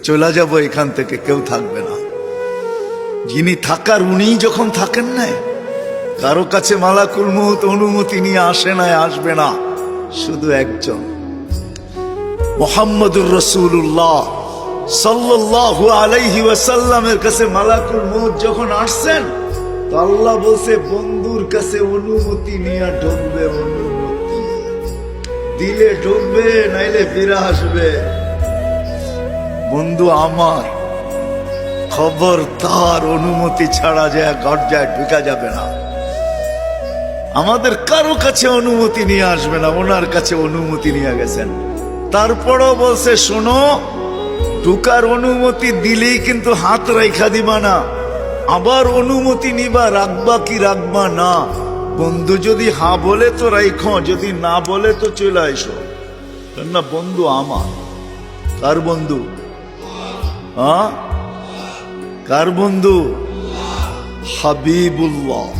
চলে যাব এখান থেকে, কেউ থাকবে না। যিনি থাকার উনিই যখন থাকেন না, কারো কাছে মালাকুল মউত অনুমতি নিয়ে আসে না, আসবে না। শুধু একজন মুহাম্মদুর রাসূলুল্লাহ সাল্লাল্লাহু আলাইহি ওয়াসাল্লামের কাছে মালাকুল মউত যখন আসছেন, তো আল্লাহ বলছে বন্ধুর কাছে অনুমতি নিয়ে ঢুকবে। অনুমতি দিলে ঢুকবে, নাইলে ফিরে আসবে। বন্ধু আমার, খবর তার অনুমতি ছাড়া যায় গর্জায় ঢুকা যাবে না। আমাদের কারো কাছে অনুমতি নিয়ে আসবে না, ওনার কাছে অনুমতি নিয়ে গেছেন। তারপরও বলছে শোনো, ঢুকার অনুমতি দিলেই কিন্তু হাত রাইখা দিবা না, আবার অনুমতি নিবা, রাখবা কি রাখবা না। বন্ধু যদি হ্যাঁ বলে তো রাইখো, যদি না বলে তো চলে এসো। না বন্ধু আমার। কার বন্ধু? কার বন্ধু? হাবিবুল্লাহ